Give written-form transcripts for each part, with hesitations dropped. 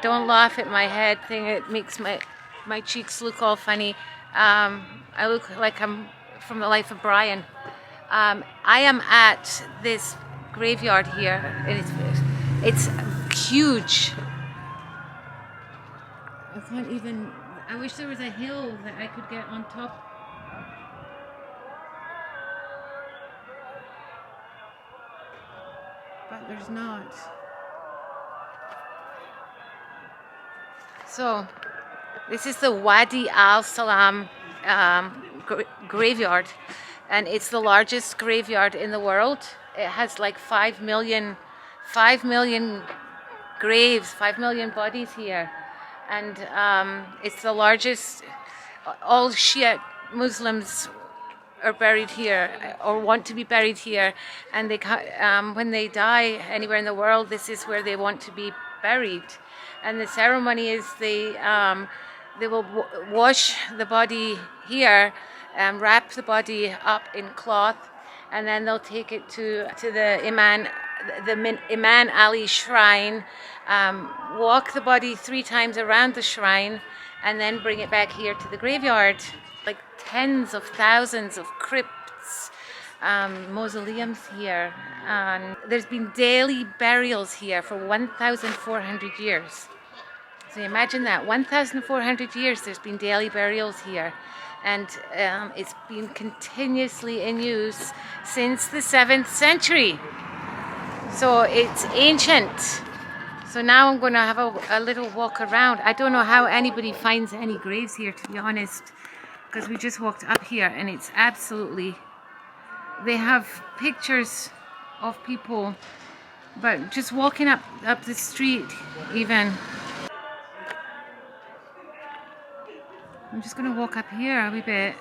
Don't laugh at my head thing. It makes my cheeks look all funny. I look like I'm from the life of Brian. I am at this graveyard here, and it's huge. I can't even. I wish there was a hill that I could get on top. But there's not. So, this is the Wadi Al Salam graveyard, and it's the largest graveyard in the world. It has like 5 million graves, 5 million bodies here, and it's the largest. All Shia Muslims are buried here, or want to be buried here, and they when they die anywhere in the world, this is where they want to be buried. And the ceremony is they will wash the body here, wrap the body up in cloth, and then they'll take it to the Imam Ali shrine, walk the body 3 times around the shrine, and then bring it back here to the graveyard. Like tens of thousands of crypts, mausoleums here, and there's been daily burials here for 1,400 years. So imagine that, 1,400 years there's been daily burials here, and it's been continuously in use since the 7th century. So it's ancient. So now I'm going to have a little walk around. I don't know how anybody finds any graves here, to be honest, because we just walked up here, and it's absolutely, they have pictures of people, but just walking up the street even. I'm just going to walk up here a wee bit.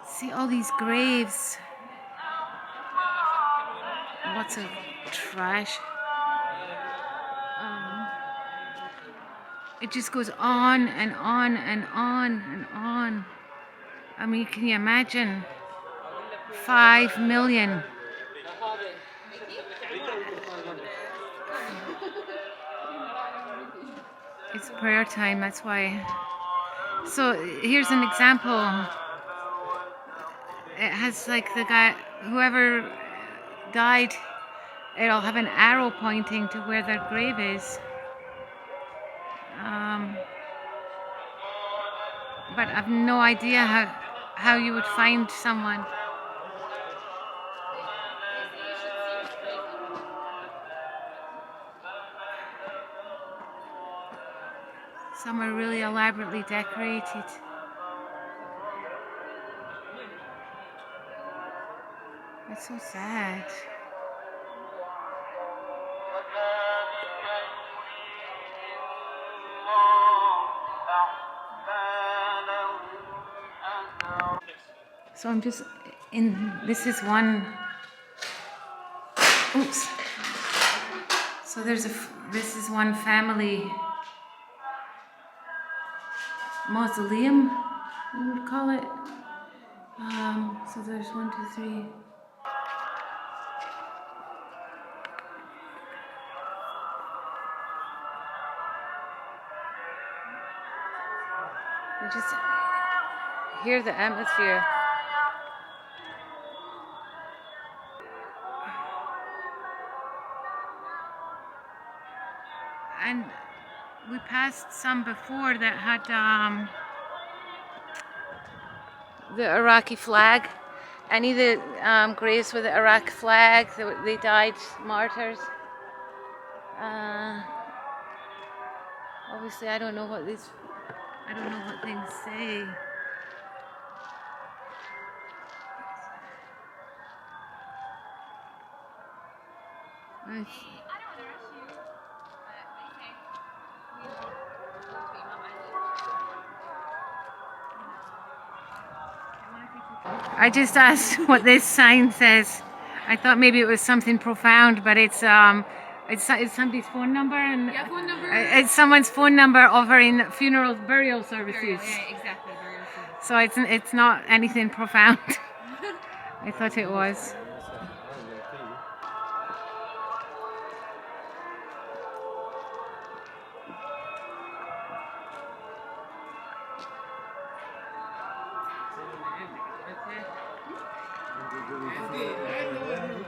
See all these graves. Lots of trash. It just goes on and on and on and on. I mean, can you imagine? 5 million. It's prayer time, that's why. So here's an example. It has like the guy, whoever died, it'll have an arrow pointing to where their grave is. But I've no idea how you would find someone. Some are really elaborately decorated. It's so sad. So I'm just in, this is one, oops. So this is one family mausoleum, we would call it. So there's 1, 2, 3. You just hear the atmosphere. And we passed some before that had the Iraqi flag. Any of the graves with the Iraq flag, they died martyrs. Obviously, I don't know what things say. I just asked what this sign says. I thought maybe it was something profound, but it's somebody's phone number, and yeah, phone number. It's someone's phone number offering funeral burial services. Yeah, exactly. So it's not anything profound. I thought it was.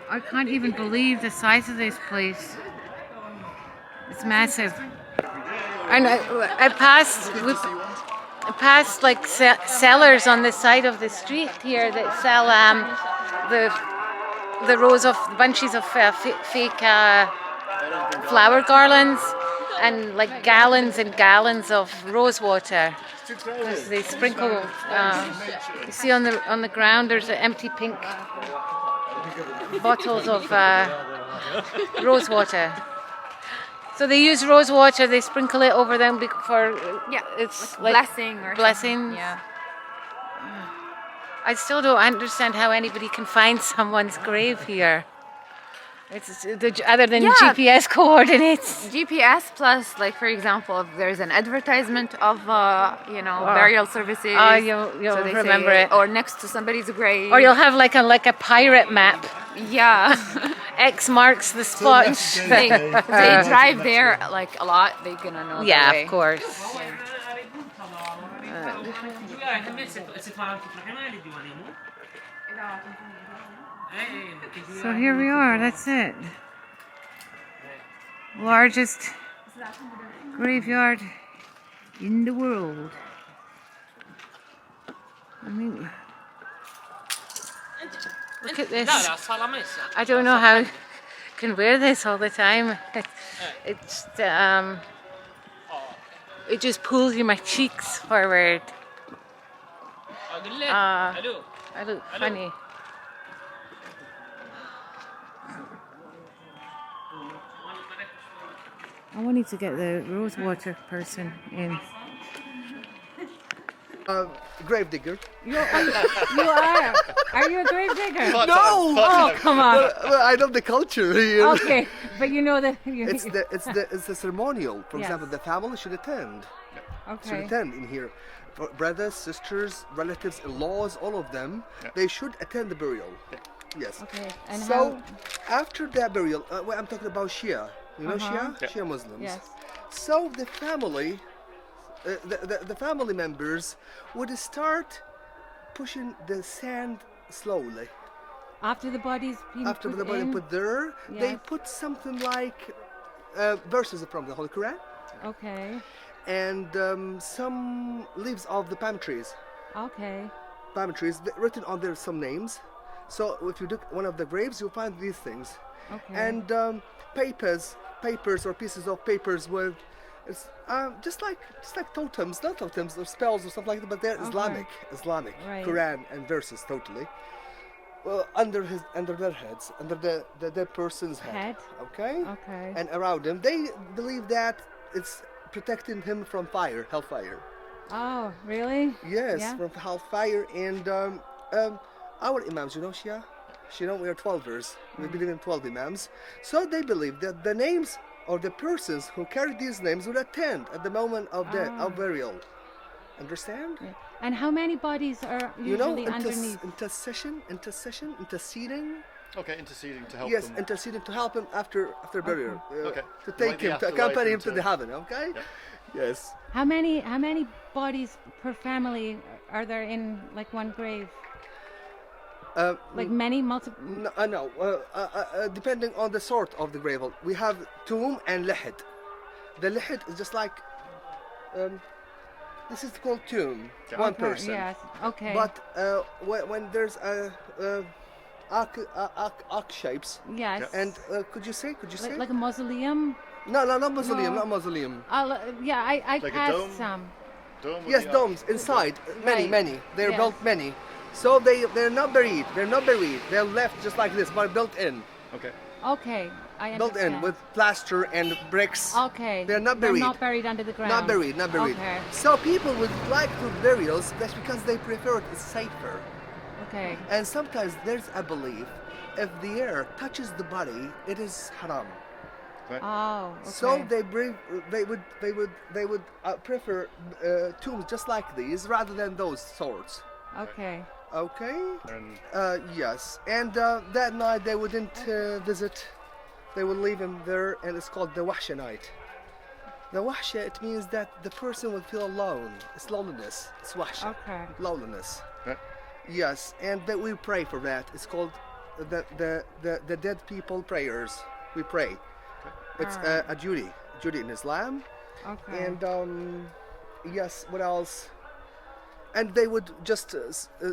I can't even believe the size of this place. It's massive. And I passed like sellers on the side of the street here that sell the bunches of fake flower garlands and like gallons and gallons of rose water. Because they sprinkle. You see on the ground there's empty pink bottles of rose water. So they use rose water. They sprinkle it over them for it's like blessing. Yeah. I still don't understand how anybody can find someone's grave here. It's other than GPS coordinates. GPS plus, like for example, if there's an advertisement of burial services. Oh, you'll remember it. Or next to somebody's grave. Or you'll have like a pirate map. Yeah. X marks the spot. They drive there like a lot. They're gonna know. Yeah, the way. of course. So here we are, that's it. Largest graveyard in the world. I mean, look at this. I don't know how I can wear this all the time. It just pulls my cheeks forward. I look funny. I wanted to get the rose water person in. Grave digger. You are? Are you a grave digger? No! Oh, come on. Well, I know the culture here. Okay, but you know that. It's the ceremonial. For example, the family should attend. Okay. Should attend in here. Brothers, sisters, relatives, in-laws, all of them, they should attend the burial. Yes. Okay. And so after that burial, I'm talking about Shia. You know Shia? Yeah. Shia Muslims. Yes. So the family, the family members would start pushing the sand slowly. After the body's been After put the body in? put there, they Yes. put something like verses from the Holy Quran Okay. and some leaves of the palm trees. Okay. Palm trees written on there some names. So if you look one of the graves, you'll find these things. Okay. And papers or pieces of papers with it's just like totems, not totems or spells or something like that, but they're Islamic, Right. Quran and verses totally. Well, under their heads, under the dead person's head. Okay. Okay. And around him, they believe that it's protecting him from fire, hellfire. Oh, really? Yes, Yeah. from hellfire. And our imams, you know, Shia, we are 12ers. We believe in 12 imams. So they believe that the names or the persons who carry these names will attend at the moment of death, of burial. Understand? Yeah. And how many bodies are usually underneath? Interceding. Okay, interceding to help Yes, them. interceding to help him after burial. Okay. To Like take the him, to afterlife accompany him and to the heaven. Okay. Yep. Yes. How many bodies per family are there in like one grave? Like many, multiple? No. Depending on the sort of the grave, we have tomb and lahid. The lahid is just like this is called tomb, one person. Yes. Okay. But when there's arc shapes. Yes. And could you say? like a mausoleum? No, not mausoleum, No. not mausoleum. Yeah, I Like a passed dome? some. Dome with Yes, the domes arch. inside. Right. Many. They're Yes. built many. So they're not buried. They're left just like this, but built in. Okay. Okay, I understand. Built in with plaster and bricks. Okay. They're not buried. They're not buried under the ground. Not buried. Okay. So people would like to burials. That's because they prefer it's safer. Okay. And sometimes there's a belief if the air touches the body, it is haram. Oh. Okay. So they would prefer tombs just like these rather than those sorts. Okay. Okay. And Yes. And that night they wouldn't visit. They would leave him there, and it's called the wahsha night. The wahsha, it means that the person will feel alone. It's loneliness. It's wahsha. Okay. Loneliness. yeah. Yes, and that we pray for that. It's called the dead people prayers. We pray. It's a duty in Islam. Okay. And yes, what else? And they would just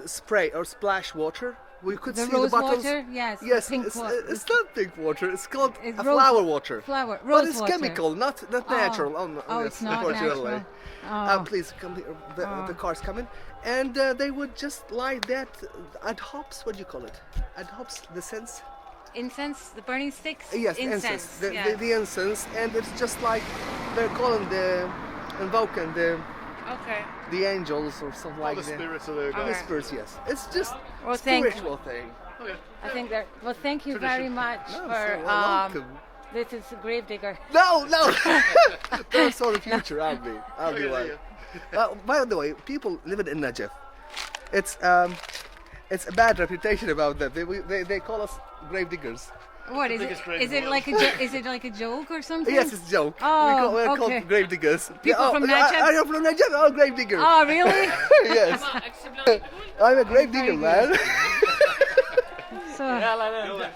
spray or splash water. We could The see rose the bottles. water, yes. Yes, pink water. it's not pink water. It's called It's a rose- flower water. flower- but rose it's water. chemical, not natural. Oh, no, Oh, yes, it's not unfortunately. natural. Oh. Please come here. The car's coming, and they would just light that ad hops. What do you call it? Ad hops, the sense. Incense, the burning sticks? Yes, incense. incense. The incense, and it's just like they're calling invoking Okay. the angels or something All like the that. spirits are there, The guys. spirits, yes. It's just Well, thank you. spiritual thing. Okay. I think that. Well, thank you very Tradition. much No, for. so welcome. This is a gravedigger. No. That's all the future. I'll be Okay, one. yeah. By the way, people living in Najaf, it's a bad reputation about them. They call us grave diggers. What is it? biggest grave Is in it the like is it like a joke or something? Yes, it's a joke. Oh, we're okay. called grave diggers. People from I Najaf? am from Najaf. Oh, grave digger. Oh, really? Yes. I'm a grave digger, Very man. So, يلا.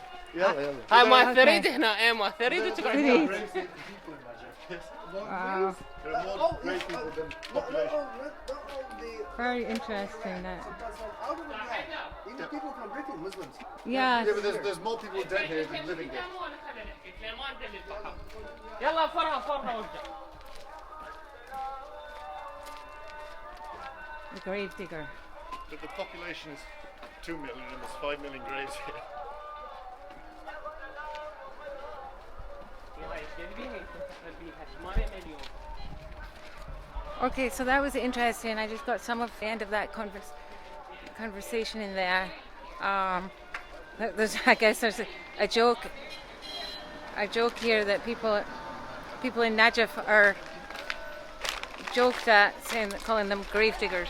هاي ما Okay. ثريد هنا ايه ما ثريد وتقعد pretty. Wow. There are more grave people than population. Very interesting. That. Even people from Britain, Muslims. Yeah. Yeah, but there's more people dead here than living here. يلا فرها وارجع The grave digger. But the population is 2 million and there's 5 million graves here. Okay, so that was interesting. I just got some of the end of that conversation in there. I guess there's a joke here that people in Najaf are joked at calling them grave diggers.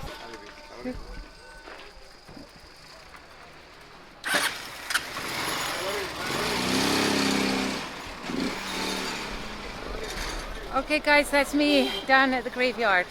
Okay guys, that's me down at the graveyard.